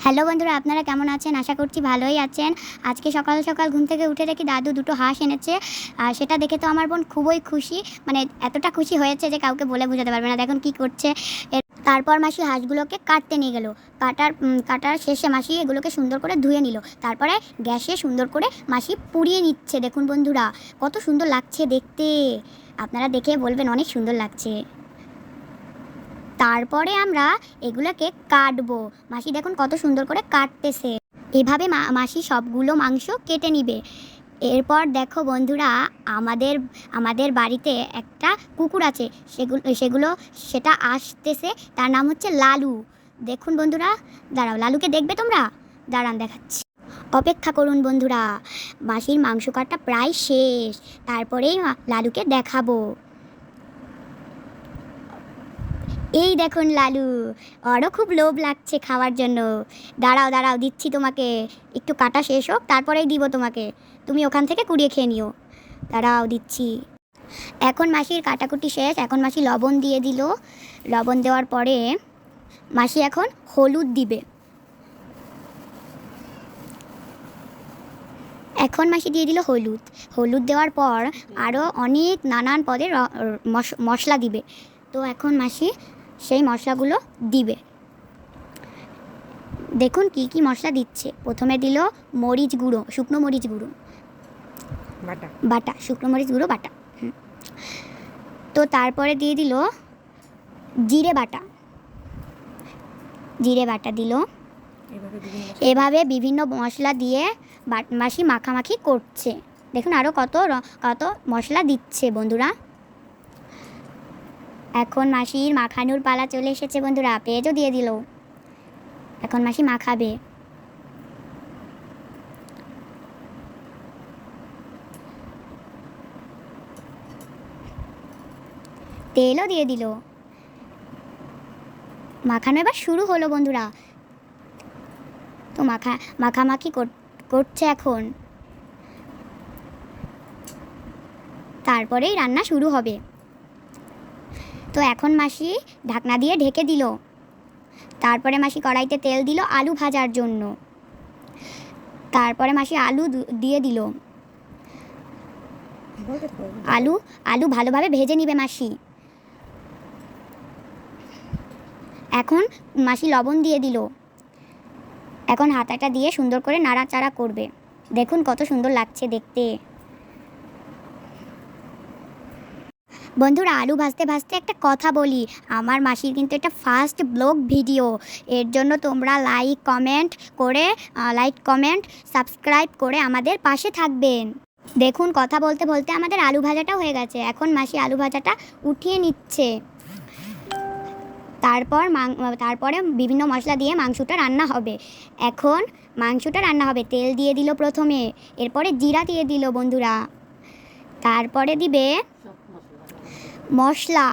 Hello বন্ধুরা, আপনারা কেমন আছেন? আশা করছি ভালোই আছেন। আজকে সকাল সকাল ঘুম থেকে উঠে দেখি দাদু দুটো হাঁস এনেছে। আর সেটা দেখে তো আমার বোন খুবই খুশি, মানে এতটা খুশি হয়েছে যে কাউকে বলে বোঝাতে পারবে না। দেখুন কি করছে। তারপর মাসি হাঁসগুলোকে কাটতে নিয়ে গেল। কাটার শেষে মাসি এগুলোকে সুন্দর করে ধুয়ে নিল। তারপরে গ্যাসে সুন্দর করে মাসি পুড়িয়ে নিচ্ছে। দেখুন বন্ধুরা, কত সুন্দর লাগছে দেখতে। আপনারা দেখে বলবেন অনেক সুন্দর লাগছে। তারপরে আমরা এগুলোকে কাটবো। মাসি দেখুন কত সুন্দর করে কাটতেছে। এভাবে মাসি সবগুলো মাংস কেটে নিবে। এরপর দেখো বন্ধুরা, আমাদের আমাদের বাড়িতে একটা কুকুর আছে। সেটা আসতেছে। তার নাম হচ্ছে লালু। দেখুন বন্ধুরা, দাঁড়াও, লালুকে দেখবে তোমরা? দাঁড়ান, দেখাচ্ছি। অপেক্ষা করুন বন্ধুরা, মাসির মাংস কাটা প্রায় শেষ। তারপরেই লালুকে দেখাবো। এই দেখুন লালু, ওরও খুব লোভ লাগছে খাওয়ার জন্য। দাঁড়াও দাঁড়াও, দিচ্ছি তোমাকে। একটু কাটা শেষ হোক, তারপরেই দিব তোমাকে। তুমি ওখান থেকে কুড়িয়ে খেয়ে নিও। দাঁড়াও, দিচ্ছি। এখন মাসির কাটাকুটি শেষ। এখন মাসি লবণ দিয়ে দিল। লবণ দেওয়ার পরে মাসি এখন হলুদ দিবে। এখন মাসি দিয়ে দিল হলুদ। হলুদ দেওয়ার পর আরও অনেক নানান পদের মশলা দিবে। তো এখন মাসি সেই মশলাগুলো দিবে। দেখুন কি কি মশলা দিচ্ছে। প্রথমে দিল মরিচ গুঁড়ো, শুকনো মরিচ গুঁড়ো বাটা, শুকনো মরিচ গুঁড়ো বাটা। তো তারপরে দিয়ে দিল জিরে বাটা দিল। এভাবে বিভিন্ন মশলা দিয়ে মাসি মাখামাখি করছে। দেখুন আরও কত কত মশলা দিচ্ছে বন্ধুরা। এখন মাসির মাখানোর পালা চলে এসেছে বন্ধুরা। পেঁয়াজও দিয়ে দিল। এখন মাসি মাখাবে। তেলও দিয়ে দিল। মাখানো এবার শুরু হলো বন্ধুরা। তো মাখামাখি করছে এখন। তারপরেই রান্না শুরু হবে। তো এখন মাসি ঢাকনা দিয়ে ঢেকে দিল। তারপরে মাসি কড়াইতে তেল দিল আলু ভাজার জন্য। তারপরে মাসি আলু দিয়ে দিল। আলু ভালোভাবে ভেজে নিবে মাসি। এখন মাসি লবণ দিয়ে দিল। এখন হাতাটা দিয়ে সুন্দর করে নাড়াচাড়া করবে। দেখুন কত সুন্দর লাগছে দেখতে। বন্ধুরা, আলু ভাজতে ভাজতে একটা কথা বলি। আমার মাসির কিন্তু এটা ফার্স্ট ব্লগ ভিডিও। এর জন্য তোমরা লাইক কমেন্ট সাবস্ক্রাইব করে আমাদের পাশে থাকবেন। দেখুন কথা বলতে বলতে আমাদের আলু ভাজাটা হয়ে গেছে। এখন মাসি আলু ভাজাটা উঠিয়ে নিচ্ছে। তারপরে বিভিন্ন মশলা দিয়ে মাংসটা রান্না হবে। এখন মাংসটা রান্না হবে। তেল দিয়ে দিল প্রথমে, এরপরে জিরা দিয়ে দিল বন্ধুরা। তারপরে দিবে মশলা,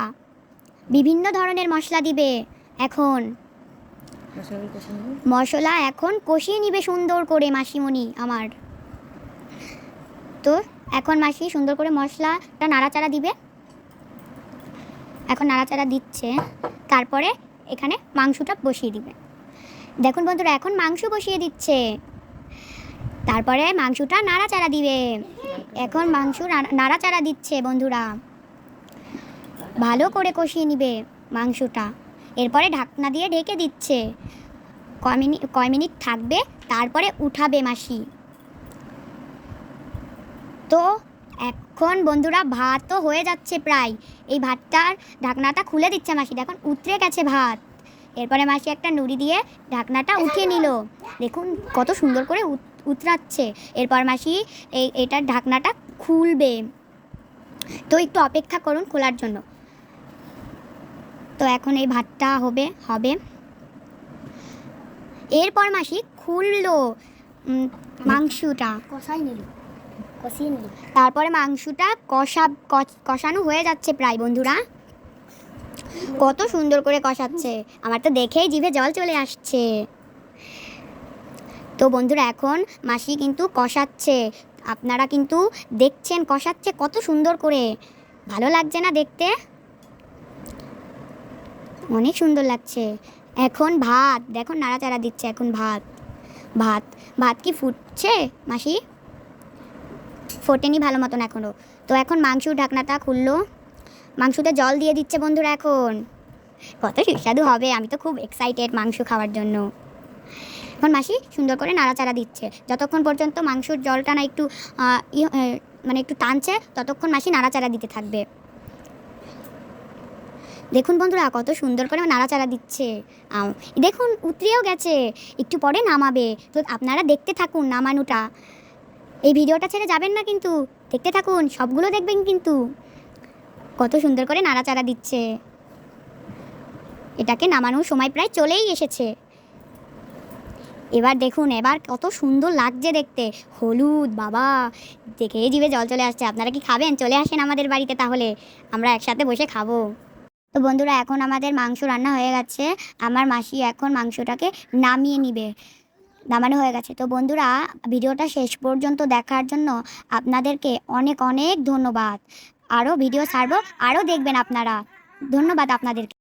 বিভিন্ন ধরনের মশলা দিবে। এখন মশলা এখন কষিয়ে নিবে সুন্দর করে মাসিমণি আমার। তো এখন মাসি সুন্দর করে মশলাটা নাড়াচাড়া দিবে। এখন নাড়াচাড়া দিচ্ছে। তারপরে এখানে মাংসটা বসিয়ে দিবে। দেখুন বন্ধুরা, এখন মাংস বসিয়ে দিচ্ছে। তারপরে মাংসটা নাড়াচাড়া দিবে। এখন মাংস নাড়াচাড়া দিচ্ছে বন্ধুরা। ভালো করে কষিয়ে নিবে মাংসটা। এরপরে ঢাকনা দিয়ে ঢেকে দিচ্ছে। কয় মিনিট থাকবে, তারপরে উঠাবে মাসি। তো এখন বন্ধুরা ভাত তো হয়ে যাচ্ছে প্রায়। এই ভাতটার ঢাকনাটা খুলে দিচ্ছে মাসি। দেখুন উতরে গেছে ভাত। এরপরে মাসি একটা নুড়ি দিয়ে ঢাকনাটা উঠিয়ে নিল। দেখুন কত সুন্দর করে উতরাচ্ছে। এরপর মাসি এটার ঢাকনাটা খুলবে। তো একটু অপেক্ষা করুন খোলার জন্য। তো এখন এই ভাতটা হবে। এরপর মাসি খুললো মাংসটা, কষিয়ে নিল। তারপরে মাংসটা কষানো হয়ে যাচ্ছে প্রায় বন্ধুরা। কত সুন্দর করে কষাচ্ছে, আমার তো দেখেই জিভে জল চলে আসছে। তো বন্ধুরা, এখন মাসি কিন্তু কষাচ্ছে। আপনারা কিন্তু দেখছেন কষাচ্ছে কত সুন্দর করে। ভালো লাগছে না দেখতে? অনেক সুন্দর লাগছে। এখন ভাত দেখো নাড়াচাড়া দিচ্ছে, এখন ভাত ভাত ভাত কি ফুটছে মাসি? ফোটেনি ভালো মতন এখনও। তো এখন মাংসর ঢাকনাটা খুললো, মাংসতে জল দিয়ে দিচ্ছে বন্ধুরা। এখন কত সুস্বাদু হবে, আমি তো খুব এক্সাইটেড মাংস খাওয়ার জন্য। এখন মাসি সুন্দর করে নাড়াচাড়া দিচ্ছে, যতক্ষণ পর্যন্ত মাংসর জলটা না একটু মানে একটু টানছে ততক্ষণ মাসি নাড়াচাড়া দিতে থাকবে। দেখুন বন্ধুরা কত সুন্দর করে নাড়াচাড়া দিচ্ছে। দেখুন উতরিয়েও গেছে, একটু পরে নামাবে। তো আপনারা দেখতে থাকুন নামানোটা, এই ভিডিওটা ছেড়ে যাবেন না কিন্তু, দেখতে থাকুন, সবগুলো দেখবেন কিন্তু। কত সুন্দর করে নাড়াচাড়া দিচ্ছে। এটাকে নামানোর সময় প্রায় চলেই এসেছে। এবার দেখুন, এবার কত সুন্দর লাগছে দেখতে, হলুদ, বাবা দেখেই জিভে জল চলে আসছে। আপনারা কি খাবেন? চলে আসেন আমাদের বাড়িতে, তাহলে আমরা একসাথে বসে খাবো। তো বন্ধুরা এখন আমাদের মাংস রান্না হয়ে গেছে, আমার মাসি এখন মাংসটাকে নামিয়ে নিবে, নামানো হয়ে গেছে। তো বন্ধুরা ভিডিওটা শেষ পর্যন্ত দেখার জন্য আপনাদেরকে অনেক অনেক ধন্যবাদ। আরও ভিডিও ছাড়বো, আরও দেখবেন আপনারা। ধন্যবাদ আপনাদেরকে।